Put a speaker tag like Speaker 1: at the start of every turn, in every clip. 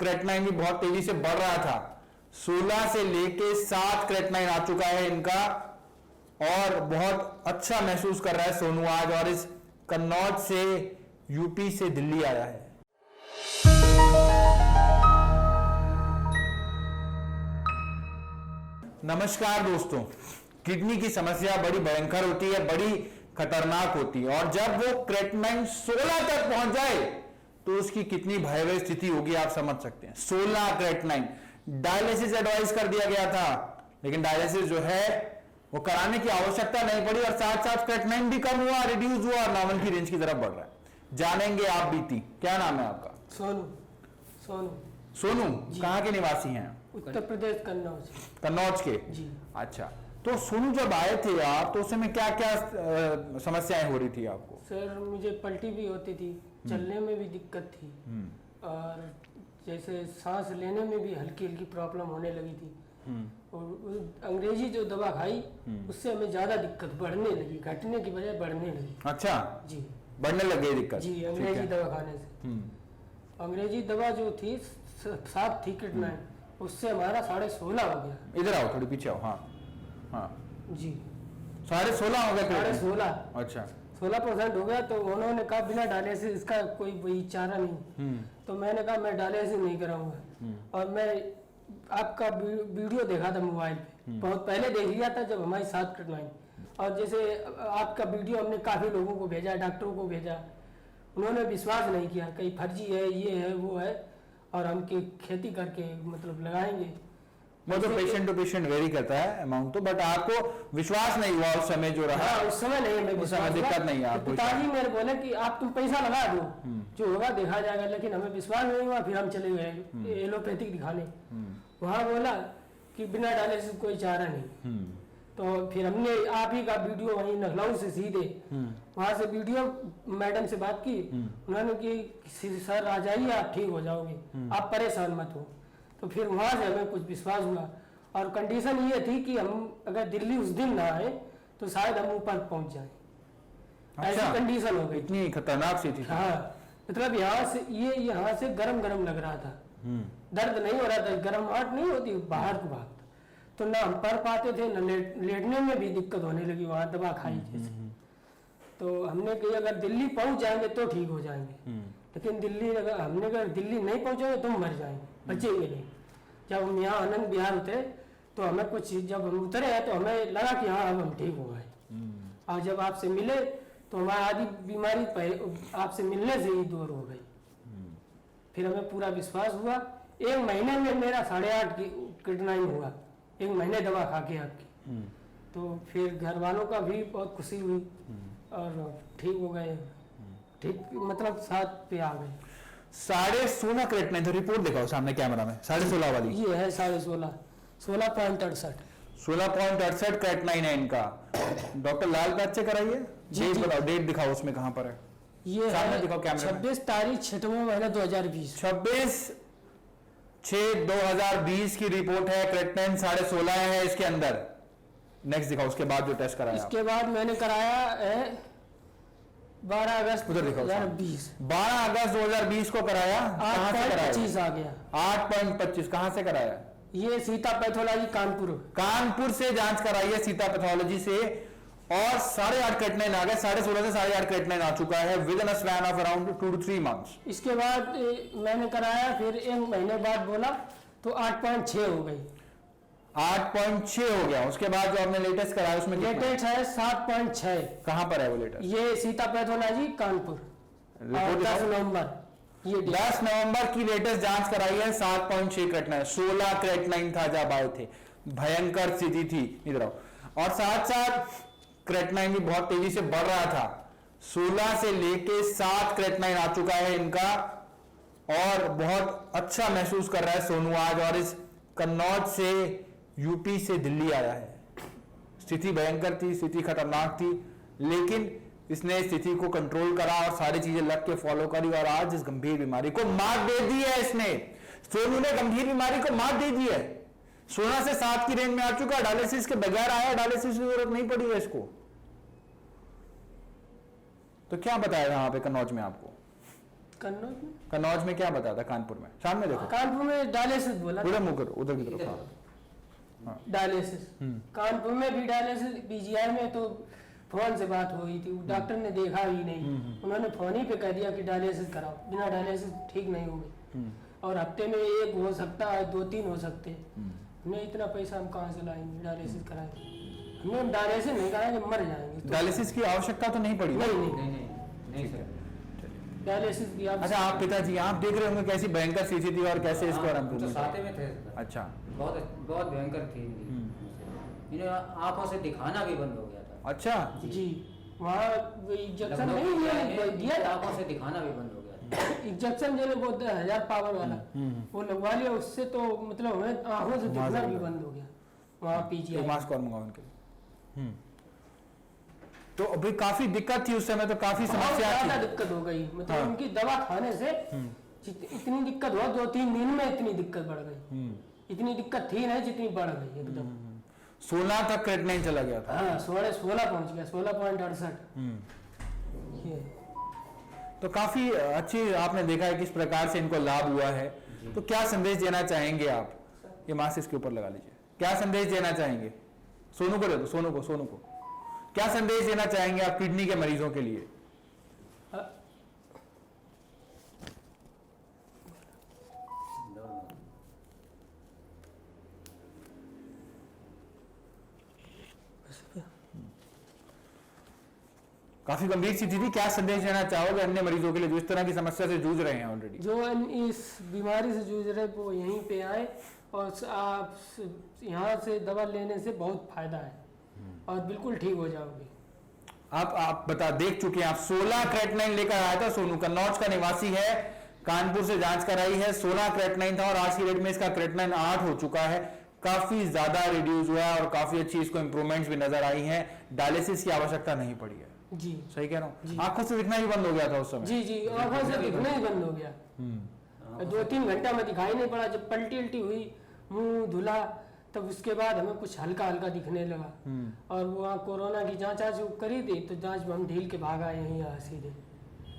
Speaker 1: Creatinine भी बहुत तेजी से बढ़ रहा था। 16 से लेके 7 क्रेटनाइन आ चुका है इनका और बहुत अच्छा महसूस कर रहा है सोनू आज। और इस कन्नौज से, यूपी से दिल्ली आया है। नमस्कार दोस्तों, किडनी की समस्या बड़ी भयंकर होती है, बड़ी खतरनाक होती है और जब वो क्रेटनाइन 16 तक पहुंच जाए तो उसकी कितनी भयावह स्थिति होगी आप समझ सकते हैं। 16 क्रेटनाइन, डायलिसिस एडवाइस कर दिया गया था, लेकिन डायलिसिस जो है वो कराने की आवश्यकता नहीं पड़ी और साथ साथ क्रेटनाइन भी कम हुआ, रिड्यूस हुआ और नॉर्मल की रेंज की तरफ बढ़ रहा है। जानेंगे आप बीती, क्या नाम है आपका?
Speaker 2: सोनू। सोनू
Speaker 1: सोनू कहाँ के निवासी हैं?
Speaker 2: उत्तर प्रदेश, कन्नौज।
Speaker 1: कन्नौज के
Speaker 2: जी।
Speaker 1: अच्छा, तो सोनू जब आए थे आप तो उस समय क्या क्या समस्याएं हो रही थी आपको?
Speaker 2: सर मुझे पलटी भी होती थी, चलने में भी दिक्कत थी और जैसे सांस लेने में भी हल्की हल्की प्रॉब्लम होने लगी थी। और अंग्रेजी जो दवा खाई उससे हमें ज्यादा दिक्कत बढ़ने लगी, घटने की बजाय बढ़ने लगी।
Speaker 1: अच्छा
Speaker 2: जी,
Speaker 1: बढ़ने लग गई दिक्कत?
Speaker 2: जी, अंग्रेजी दवा खाने से। अंग्रेजी दवा जो थी 7 थी क्रेटनाइन, उससे हमारा 16.5 हो गया।
Speaker 1: इधर आओ, थोड़ी पीछे आओ। हाँ हाँ
Speaker 2: जी,
Speaker 1: 16.5 हो गया क्रेटनाइन?
Speaker 2: 16.5।
Speaker 1: अच्छा,
Speaker 2: 16% हो गया। तो उन्होंने कहा बिना डायलिसिस इसका कोई वही चारा नहीं। तो मैंने कहा मैं डायलिसिस नहीं कराऊंगा। और मैं आपका वीडियो देखा था मोबाइल पे, बहुत पहले देख लिया था जब हमारी 7 क्रेटनाइन। और जैसे आपका वीडियो हमने काफ़ी लोगों को भेजा, डॉक्टरों को भेजा, उन्होंने विश्वास नहीं किया, कहीं फर्जी है, ये है, वो है, और हम की खेती करके मतलब लगाएंगे।
Speaker 1: वो तो पेशेंट टू पेशेंट वेरी करता है अमाउंट तो, बट आपको विश्वास नहीं हुआ उस समय जो रहा?
Speaker 2: हाँ, उस समय नहीं, हमें
Speaker 1: उस समय दिक्कत नहीं है आपको?
Speaker 2: पिताजी मेरे बोले कि आप तुम पैसा लगा दो, जो होगा देखा जाएगा, लेकिन हमें विश्वास नहीं हुआ। फिर हम चले गए एलोपैथिक दिखाने। वहाँ बोला कि बिना डायलिसिस कोई चारा नहीं। तो फिर हमने आप ही का वीडियो वहीं लखनऊ से सीधे वहाँ से वीडियो मैडम से बात की। उन्होंने कि सर आ जाइए, आप ठीक हो जाओगे, आप परेशान मत हो। तो फिर वहाँ से हमें कुछ विश्वास हुआ और कंडीशन ये थी कि हम अगर दिल्ली उस दिन ना आए तो शायद हम ऊपर पहुँच जाए। ऐसी कंडीशन हो गई।
Speaker 1: इतनी खतरनाक स्थिति?
Speaker 2: हाँ, मतलब यहाँ से गरम गरम लग रहा था, दर्द नहीं हो रहा था, गर्माहट नहीं होती बाहर को बात। तो ना हम पढ़ पाते थे, न लेटने में भी दिक्कत होने लगी वहाँ दवा खाई जैसे। तो हमने कहा अगर दिल्ली पहुँच जाएंगे तो ठीक हो जाएंगे, लेकिन दिल्ली अगर दिल्ली नहीं पहुँचेंगे तो मर जाएंगे, बचेंगे नहीं। जब हम यहाँ आनंद विहार उतरे तो हमें कुछ, जब हम उतरे हैं तो हमें लगा कि हाँ अब हम ठीक हो गए। और जब आपसे मिले तो हमारी आधी बीमारी आपसे मिलने से ही दूर हो गई। फिर हमें पूरा विश्वास हुआ। 1 महीने में मेरा 8.5 की क्रेटनाइन हुआ, 1 महीने दवा खा के आपकी। तो फिर घर वालों का भी बहुत खुशी हुई और ठीक हो गए, ठीक मतलब 7 पे आ गए।
Speaker 1: 16.5 क्रेटनाइन, तो रिपोर्ट दिखाओ सामने कैमरा में। 16.5 वाली
Speaker 2: ये है 16.5, 16.68।
Speaker 1: 16.68 क्रेटनाइन है इनका। डॉक्टर लाल पैच से कराइए। डेट बताओ, डेट दिखाओ उसमें कहां पर है?
Speaker 2: ये
Speaker 1: सामने
Speaker 2: है
Speaker 1: दिखाओ कैमरा में।
Speaker 2: 26 तारीख 6वां महीना 2020।
Speaker 1: 26/6/2020 की रिपोर्ट है। क्रेटनाइन 16.5 है इसके अंदर। नेक्स्ट दिखाओ, उसके बाद जो टेस्ट कराया।
Speaker 2: इसके बाद मैंने कराया है 12 अगस्त
Speaker 1: उधर दिखाओ
Speaker 2: 2020।
Speaker 1: 12 अगस्त 2020 को कराया। कहां से कराया?
Speaker 2: 8.25 आ गया।
Speaker 1: 8.25 कहां से कराया?
Speaker 2: ये सीता पैथोलॉजी
Speaker 1: कानपुर से जांच कराई है, सीता पैथोलॉजी से। और 8.5 क्रेटनाइन आ गए। 16.5 से 8.5 क्रेटनाइन आ चुका है with in a span of around 2 to 3 months.
Speaker 2: इसके बाद मैंने कराया, फिर 1 महीने बाद बोला तो 8.6 हो गई।
Speaker 1: 8.6 हो गया। उसके बाद जो आपने लेटेस्ट कराया उसमें
Speaker 2: लेटेस्ट है 7.6।
Speaker 1: कहां पर है वो लेटेस्ट?
Speaker 2: ये सीता पैथोलॉजी कानपुर, 10 नवंबर। ये
Speaker 1: 10 नवंबर की लेटेस्ट जांच कराई है। 7.6 क्रेटनाइन, 16 क्रेटनाइन था जब आए थे, भयंकर स्थिति थी। इधर आओ। और साथ साथ क्रेटनाइन भी बहुत तेजी से बढ़ रहा था। 16 से लेके 7 क्रेटनाइन आ चुका है इनका और बहुत अच्छा महसूस कर रहा है सोनू आज। और इस कन्नौज से, यूपी से दिल्ली आया है। स्थिति भयंकर थी, स्थिति खतरनाक थी, लेकिन इसने स्थिति को कंट्रोल करा और सारी चीजें लग के फॉलो करी और आज इस गंभीर बीमारी को मात दे दी है। इसने, सोनू ने गंभीर बीमारी को मात दे दी है। 16 से 7 की रेंज में आ चुका है। डायलिसिस के बगैर आया, डायलिसिस की जरूरत नहीं पड़ी है इसको। तो क्या बताया यहां पे कन्नौज में आपको? कन्नौज में क्या बताया था? कानपुर में सामने देखो,
Speaker 2: कानपुर में डायलिसिस बोला,
Speaker 1: उधर मुंह करो, उधर की तरफ। हाँ।
Speaker 2: डायलिसिस कानपुर में भी डायलिसिस, पीजीआई में तो फोन से बात हो गई थी, डॉक्टर ने देखा ही नहीं, उन्होंने फोन ही पे कह दिया कि डायलिसिस कराओ, बिना डायलिसिस ठीक नहीं होगी, और हफ्ते में 1 हो सकता है, 2-3 हो सकते हैं। हमने इतना पैसा हम कहाँ से लाएंगे डायलिसिस कराएंगे? हमने डायलिसिस नहीं कराएंगे, मर जाएंगे।
Speaker 1: डायलिसिस की आवश्यकता तो नहीं पड़ी?
Speaker 2: नहीं सर, डायलिसिस की
Speaker 1: अच्छा, आप पिताजी आप देख रहे होंगे कैसी भयंकर स्थिति थी और कैसे इसको आराम
Speaker 3: तो साथ में थे।
Speaker 1: अच्छा,
Speaker 3: बहुत भयंकर थी इन्हें, आंखों से दिखाना भी बंद हो गया था।
Speaker 1: अच्छा
Speaker 2: जी, वहाँ इंजेक्शन नहीं दिया था,
Speaker 3: आंखों से दिखाना भी बंद हो गया था।
Speaker 2: इंजेक्शन जो बोलते हैं 1000 पावर वाला, वो लगवा लिया, उससे तो मतलब हमें आंखों से दिखना भी बंद हो गया वहाँ पीजीआई।
Speaker 1: मास्क और मंगाओ उनके लिए। तो अभी काफी दिक्कत थी उस समय, तो काफी समस्या थी,
Speaker 2: दिक्कत हो गई, मतलब उनकी दवा खाने से इतनी दिक्कत हुआ, 2-3 दिन में इतनी दिक्कत बढ़ गई, इतनी दिक्कत थी नहीं जितनी बढ़ गई एकदम।
Speaker 1: 16 तक क्रेटनाइन चला गया था।
Speaker 2: हाँ, 16 पहुंच गया, 16.68।
Speaker 1: तो काफी अच्छी आपने देखा है किस प्रकार से इनको लाभ हुआ है। तो क्या संदेश देना चाहेंगे आप? ये मास्क इसके ऊपर लगा लीजिए। क्या संदेश देना चाहेंगे? सोनू को दे दो, सोनू को क्या संदेश देना चाहेंगे आप किडनी के मरीजों के लिए? काफी गंभीर स्थिति थी, क्या संदेश देना चाहोगे अन्य मरीजों के लिए जो इस तरह की समस्या से जूझ रहे हैं ऑलरेडी?
Speaker 2: जो इस बीमारी से जूझ रहे वो यहीं पे आए, और आप यहाँ से दवा लेने से बहुत फायदा है और बिल्कुल ठीक हो जाओगे।
Speaker 1: आप देख चुके हैं आप, 16 क्रेटनाइन लेकर आया था सोनू, कन्नौज का निवासी है, कानपुर से जांच कराई है, 16 क्रेटनाइन था और आज की डेट में इसका क्रेटनाइन 8 हो चुका है, काफी ज्यादा रिड्यूस हुआ है और काफी अच्छी इसको इंप्रूवमेंट्स भी नजर आई हैं। डायलिसिस की आवश्यकता नहीं पड़ी है।
Speaker 2: जी
Speaker 1: सही कह रहा हूँ? आंखों से दिखना ही बंद हो गया था उस समय?
Speaker 2: जी, आंखों से दिखना ही बंद हो गया। 2-3 घंटा में दिखाई नहीं पड़ा, जब पलटी हुई, मुंह धुला, तब उसके बाद हमें कुछ हल्का दिखने लगा। और वहाँ कोरोना की जांच करी थी, तो जांच में हम ढील के भाग आए हैं यहाँ सीधे।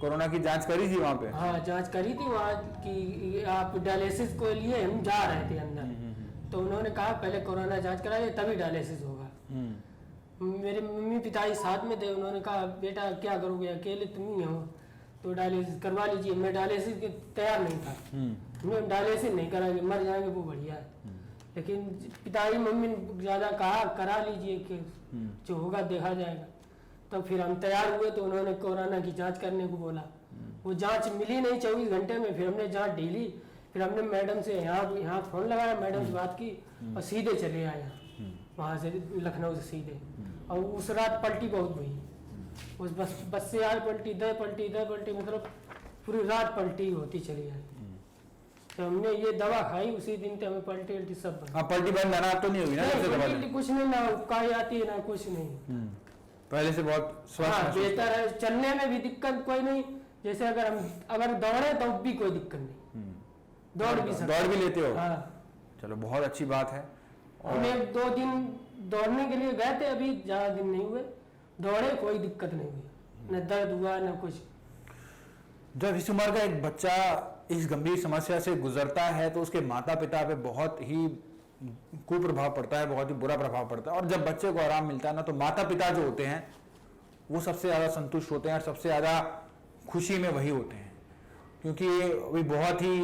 Speaker 1: कोरोना की जांच करी थी वहाँ पे?
Speaker 2: हाँ, जांच करी थी वहाँ की, आप डायलिसिस को लिए हम जा रहे थे अंदर, तो उन्होंने कहा पहले कोरोना जांच कराइए तभी डायलिसिस होगा। मेरे मम्मी पिताजी साथ में थे, उन्होंने कहा बेटा क्या करोगे, अकेले तुम ही हो तो डायलिसिस करवा लीजिए। मैं डायलिसिस के तैयार नहीं था, मैं डायलिसिस नहीं कराएंगे, मर जाएंगे वो बढ़िया है, लेकिन पिताजी मम्मी ने ज़्यादा कहा करा लीजिए कि जो होगा देखा जाएगा। तो फिर हम तैयार हुए, तो उन्होंने कोरोना की जांच करने को बोला, वो जांच मिली नहीं 24 घंटे में, फिर हमने जांच ढीली, फिर हमने मैडम से यहाँ फ़ोन लगाया, मैडम से बात की और सीधे चले आए वहाँ से, लखनऊ से सीधे। और उस रात पलटी बहुत हुई, उस बस से आए, पलटी इधर पलटी, मतलब पूरी रात पलटी होती चली आई। तो हमने ये दवा खाई, उसी दिन से हमें पलटी सब बंद।
Speaker 1: हाँ, पलटी बंद ना तो नहीं होगी ना?
Speaker 2: पलटी कुछ नहीं, ना उबकाई आती है ना कुछ नहीं,
Speaker 1: पहले से बहुत स्वस्थ
Speaker 2: बेहतर है। चलने में भी दिक्कत कोई नहीं, जैसे अगर दौड़े तो भी कोई दिक्कत नहीं,
Speaker 1: दौड़ भी लेते हो?
Speaker 2: हाँ।
Speaker 1: चलो बहुत अच्छी बात है।
Speaker 2: हम 1-2 दिन दौड़ने के लिए गए थे, अभी ज्यादा दिन नहीं हुए, दौड़े कोई दिक्कत नहीं हुई, न दर्द हुआ न कुछ।
Speaker 1: जब इस उम्र का एक बच्चा इस गंभीर समस्या से गुजरता है तो उसके माता पिता पे बहुत ही कुप्रभाव पड़ता है, बहुत ही बुरा प्रभाव पड़ता है। और जब बच्चे को आराम मिलता है ना, तो माता पिता जो होते हैं वो सबसे ज़्यादा संतुष्ट होते हैं और सबसे ज़्यादा खुशी में वही होते हैं, क्योंकि अभी बहुत ही,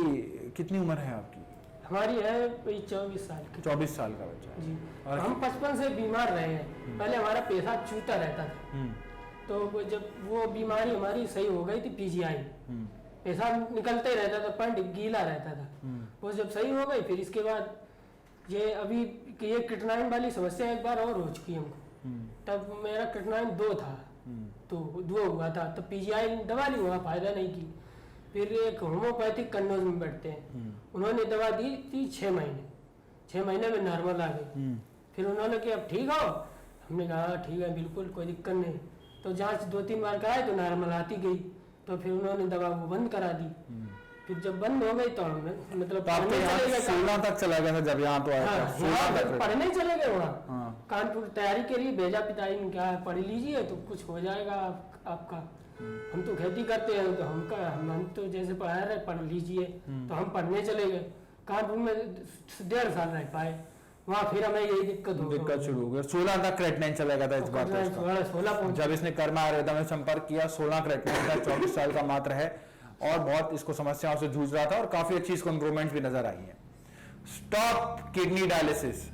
Speaker 1: कितनी उम्र है आपकी?
Speaker 2: हमारी है 24 साल की।
Speaker 1: 24 साल का बच्चा है
Speaker 2: जी।
Speaker 1: और
Speaker 2: हम 55 से बीमार रहे हैं, पहले हमारा पेशाब चूता रहता था, तो जब वो बीमारी हमारी सही हो गई थी पीजीआई, पेशाब निकलते ही रहता था, पैंट गीला रहता था, वो जब सही हो गई, फिर इसके बाद ये अभी ये क्रेटनाइन वाली समस्या एक बार और हो चुकी हमको। तब मेरा क्रेटनाइन 2 था, तो 2 हुआ था, तब पीजीआई दवा ली, वहाँ फायदा नहीं की। फिर एक होम्योपैथिक कन्नौज में बैठते हैं, उन्होंने दवा दी थी 6 महीने, 6 महीने में नॉर्मल आ गई। फिर उन्होंने कहा अब ठीक हो, हमने कहा ठीक है बिल्कुल कोई दिक्कत नहीं। तो जांच 2-3 बार कराई तो नॉर्मल आती गई, तो फिर उन्होंने दवा वो बंद करा दी। फिर जब बंद हो गई तो मतलब
Speaker 1: सोलह तक चला गया था जब यहाँ तो आया था।
Speaker 2: पढ़ने चले गए वहाँ, कानपुर तैयारी के लिए भेजा पिताजी ने, क्या पढ़ लीजिए तो कुछ हो जाएगा आपका। हम तो खेती करते हैं, तो हम तो जैसे पढ़ा रहे पढ़ लीजिए, तो हम पढ़ने चले गए, कानपुर में 1.5 साल रह पाए, वहाँ फिर हमें यही
Speaker 1: दिक्कत शुरू हो गई। 16 तक क्रेट 9 चलेगा था इस बार तो इसका।
Speaker 2: 16 पहुंच
Speaker 1: जब इसने कर्मा आयुर्वेदा में संपर्क किया 16 क्रेट 9 था, 24 साल का मात्र है और बहुत इसको समस्याओं से जूझ रहा था और काफी अच्छी इसको इंप्रूवमेंट भी नजर आई है। Stop kidney dialysis.